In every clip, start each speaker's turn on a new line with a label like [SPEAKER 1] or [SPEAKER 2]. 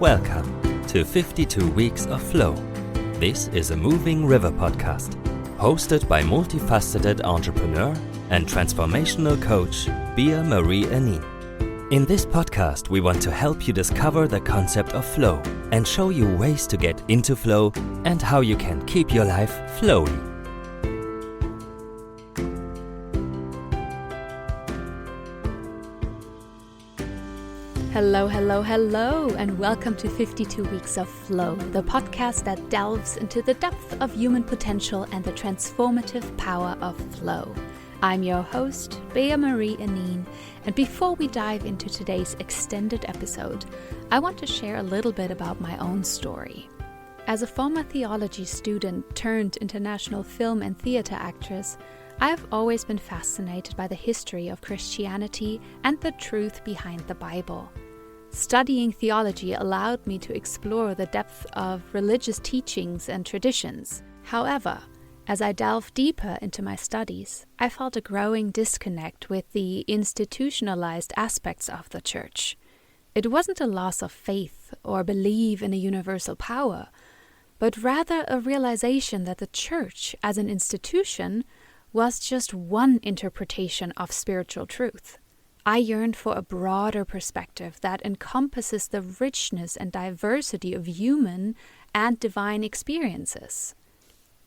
[SPEAKER 1] Welcome to 52 Weeks of Flow. This is a moving river podcast, hosted by multifaceted entrepreneur and transformational coach Bea-Marie. In this podcast, we want to help you discover the concept of flow and show you ways to get into flow and how you can keep your life flowy.
[SPEAKER 2] Hello, and welcome to 52 Weeks of Flow, the podcast that delves into the depth of human potential and the transformative power of flow. I'm your host, Bea-Marie, and before we dive into today's extended episode, I want to share a little bit about my own story. As a former theology student turned international film and theater actress, I have always been fascinated by the history of Christianity and the truth behind the Bible. Studying theology allowed me to explore the depth of religious teachings and traditions. However, as I delved deeper into my studies, I felt a growing disconnect with the institutionalized aspects of the church. It wasn't a loss of faith or belief in a universal power, but rather a realization that the church as an institution was just one interpretation of spiritual truth. I yearned for a broader perspective that encompasses the richness and diversity of human and divine experiences.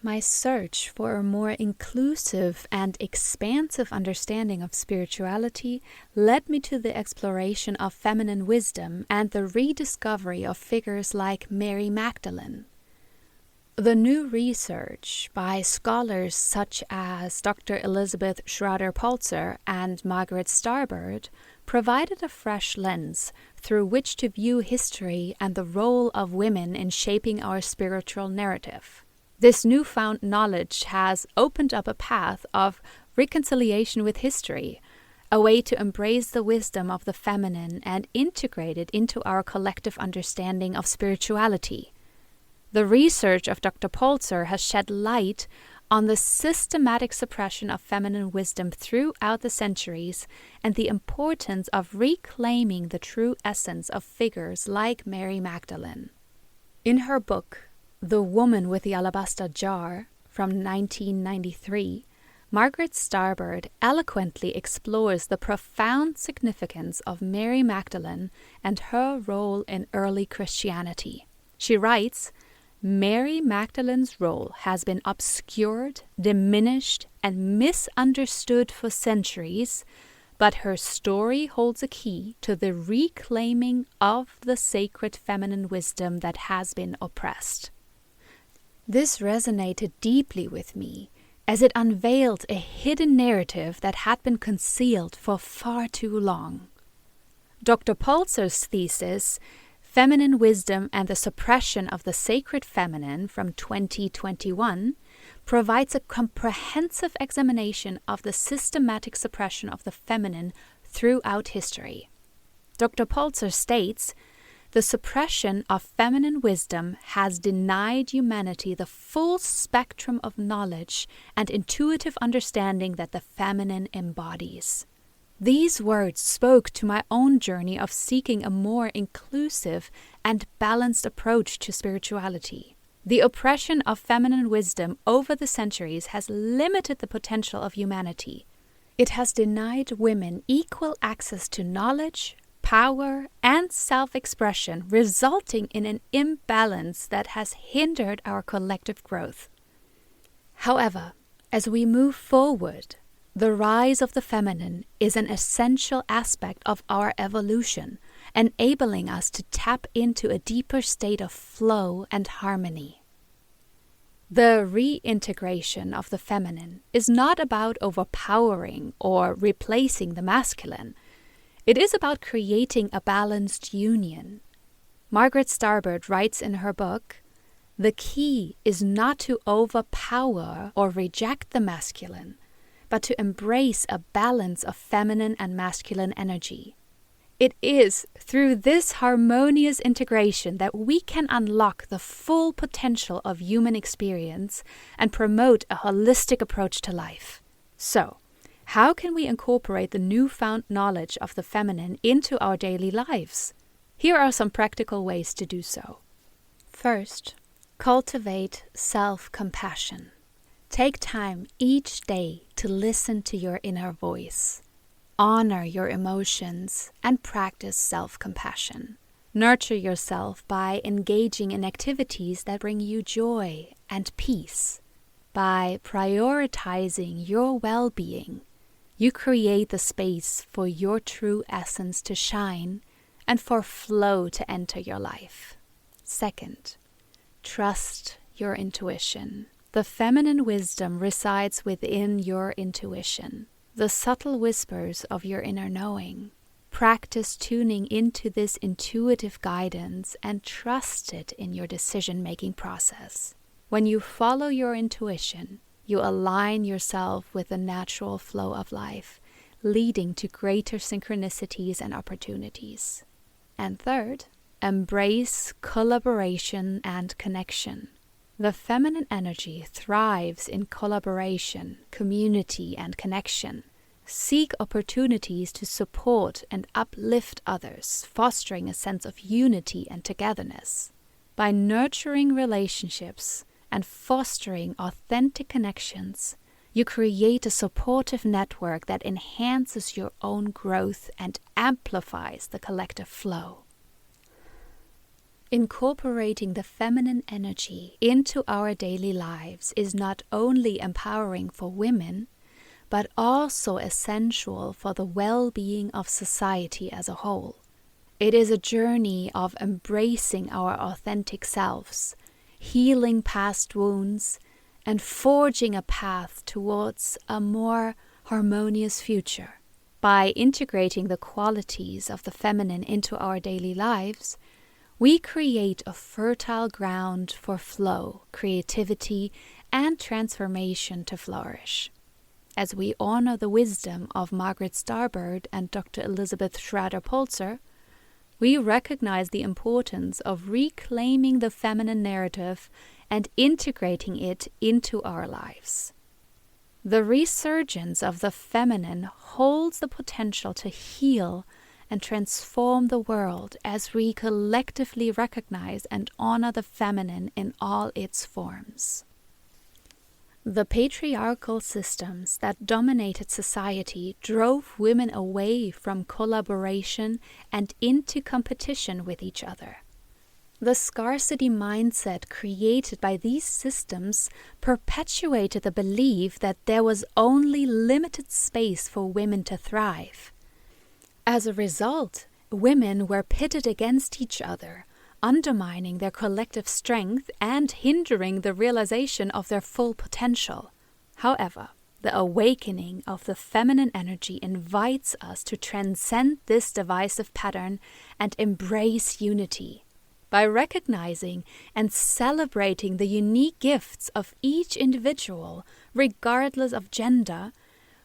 [SPEAKER 2] My search for a more inclusive and expansive understanding of spirituality led me to the exploration of feminine wisdom and the rediscovery of figures like Mary Magdalene. The new research by scholars such as Dr. Elisabeth Schrader Polczer and Margarete Starbird provided a fresh lens through which to view history and the role of women in shaping our spiritual narrative. This newfound knowledge has opened up a path of reconciliation with history, a way to embrace the wisdom of the feminine and integrate it into our collective understanding of spirituality. The research of Dr. Polczer has shed light on the systematic suppression of feminine wisdom throughout the centuries and the importance of reclaiming the true essence of figures like Mary Magdalene. In her book, The Woman with the Alabaster Jar, from 1993, Margarete Starbird eloquently explores the profound significance of Mary Magdalene and her role in early Christianity. She writes, Mary Magdalene's role has been obscured, diminished, and misunderstood for centuries, but her story holds a key to the reclaiming of the sacred feminine wisdom that has been oppressed. This resonated deeply with me, as it unveiled a hidden narrative that had been concealed for far too long. Dr. Polczer's thesis, Feminine Wisdom and the Suppression of the Sacred Feminine, from 2021, provides a comprehensive examination of the systematic suppression of the feminine throughout history. Dr. Polczer states, the suppression of feminine wisdom has denied humanity the full spectrum of knowledge and intuitive understanding that the feminine embodies. These words spoke to my own journey of seeking a more inclusive and balanced approach to spirituality. The oppression of feminine wisdom over the centuries has limited the potential of humanity. It has denied women equal access to knowledge, power, and self-expression, resulting in an imbalance that has hindered our collective growth. However, as we move forward, the rise of the feminine is an essential aspect of our evolution, enabling us to tap into a deeper state of flow and harmony. The reintegration of the feminine is not about overpowering or replacing the masculine. It is about creating a balanced union. Margarete Starbird writes in her book, the key is not to overpower or reject the masculine, but to embrace a balance of feminine and masculine energy. It is through this harmonious integration that we can unlock the full potential of human experience and promote a holistic approach to life. So, how can we incorporate the newfound knowledge of the feminine into our daily lives? Here are some practical ways to do so. First, cultivate self-compassion. Take time each day to listen to your inner voice. Honor your emotions and practice self-compassion. Nurture yourself by engaging in activities that bring you joy and peace. By prioritizing your well-being, you create the space for your true essence to shine and for flow to enter your life. Second, trust your intuition. The feminine wisdom resides within your intuition, the subtle whispers of your inner knowing. Practice tuning into this intuitive guidance and trust it in your decision-making process. When you follow your intuition, you align yourself with the natural flow of life, leading to greater synchronicities and opportunities. And third, embrace collaboration and connection. The feminine energy thrives in collaboration, community, and connection. Seek opportunities to support and uplift others, fostering a sense of unity and togetherness. By nurturing relationships and fostering authentic connections, you create a supportive network that enhances your own growth and amplifies the collective flow. Incorporating the feminine energy into our daily lives is not only empowering for women, but also essential for the well-being of society as a whole. It is a journey of embracing our authentic selves, healing past wounds, and forging a path towards a more harmonious future. By integrating the qualities of the feminine into our daily lives, we create a fertile ground for flow, creativity, and transformation to flourish. As we honor the wisdom of Margarete Starbird and Dr. Elisabeth Schrader Polczer, we recognize the importance of reclaiming the feminine narrative and integrating it into our lives. The resurgence of the feminine holds the potential to heal and transform the world as we collectively recognize and honor the feminine in all its forms. The patriarchal systems that dominated society drove women away from collaboration and into competition with each other. The scarcity mindset created by these systems perpetuated the belief that there was only limited space for women to thrive. As a result, women were pitted against each other, undermining their collective strength and hindering the realization of their full potential. However, the awakening of the feminine energy invites us to transcend this divisive pattern and embrace unity. By recognizing and celebrating the unique gifts of each individual, regardless of gender,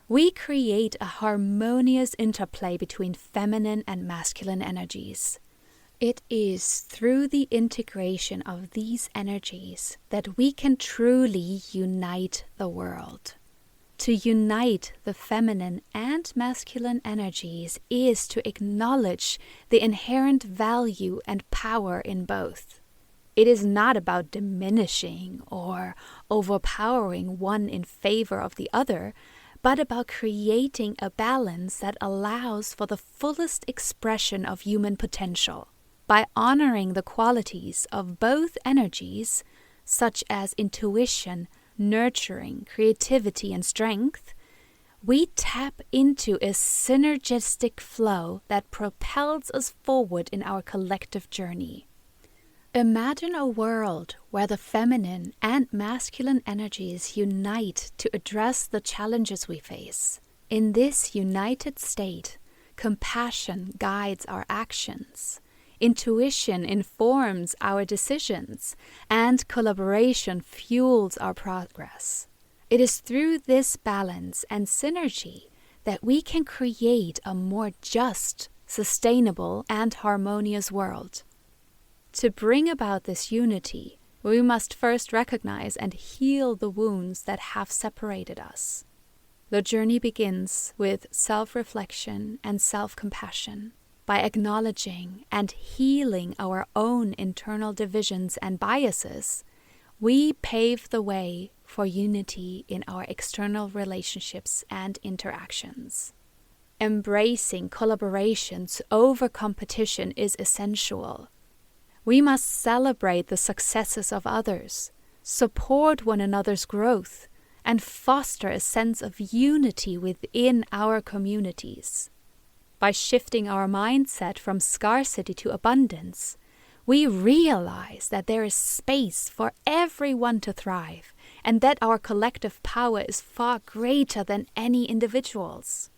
[SPEAKER 2] we create a harmonious interplay between feminine and masculine energies. It is through the integration of these energies that we can truly unite the world. To unite the feminine and masculine energies is to acknowledge the inherent value and power in both. It is not about diminishing or overpowering one in favor of the other, but about creating a balance that allows for the fullest expression of human potential. By honoring the qualities of both energies, such as intuition, nurturing, creativity, and strength, we tap into a synergistic flow that propels us forward in our collective journey. Imagine a world where the feminine and masculine energies unite to address the challenges we face. In this united state, compassion guides our actions. Intuition informs our decisions, and collaboration fuels our progress. It is through this balance and synergy that we can create a more just, sustainable, and harmonious world. To bring about this unity, we must first recognize and heal the wounds that have separated us. The journey begins with self-reflection and self-compassion. By acknowledging and healing our own internal divisions and biases, we pave the way for unity in our external relationships and interactions. Embracing collaborations over competition is essential. We must celebrate the successes of others, support one another's growth, and foster a sense of unity within our communities. By shifting our mindset from scarcity to abundance, we realize that there is space for everyone to thrive and that our collective power is far greater than any individual's.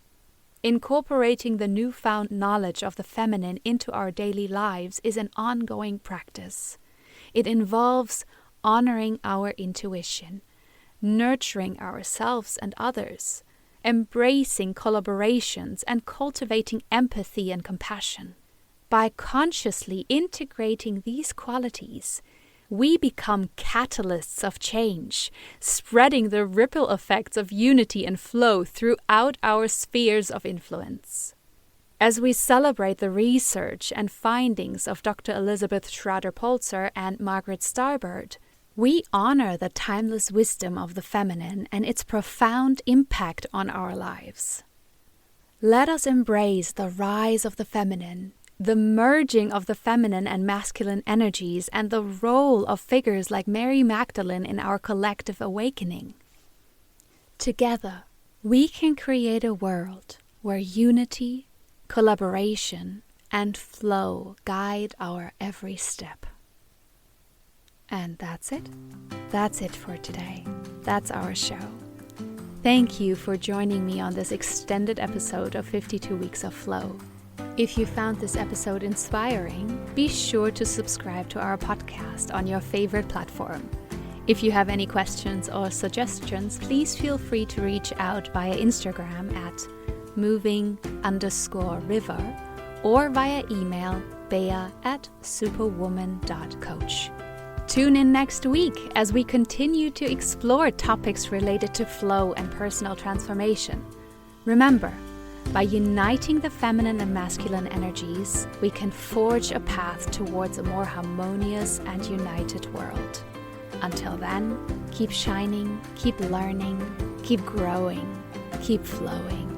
[SPEAKER 2] Incorporating the newfound knowledge of the feminine into our daily lives is an ongoing practice. It involves honoring our intuition, nurturing ourselves and others, embracing collaborations, and cultivating empathy and compassion. By consciously integrating these qualities, we become catalysts of change, spreading the ripple effects of unity and flow throughout our spheres of influence. As we celebrate the research and findings of Dr. Elisabeth Schrader Polczer and Margarete Starbird, we honor the timeless wisdom of the feminine and its profound impact on our lives. Let us embrace the rise of the feminine, the merging of the feminine and masculine energies, and the role of figures like Mary Magdalene in our collective awakening. Together, we can create a world where unity, collaboration, and flow guide our every step. And that's it. That's it for today. That's our show. Thank you for joining me on this extended episode of 52 Weeks of Flow. If you found this episode inspiring, be sure to subscribe to our podcast on your favorite platform. If you have any questions or suggestions, please feel free to reach out via Instagram at moving_river or via email bea@superwoman.coach. Tune in next week as we continue to explore topics related to flow and personal transformation. Remember, by uniting the feminine and masculine energies, we can forge a path towards a more harmonious and united world. Until then, keep shining, keep learning, keep growing, keep flowing.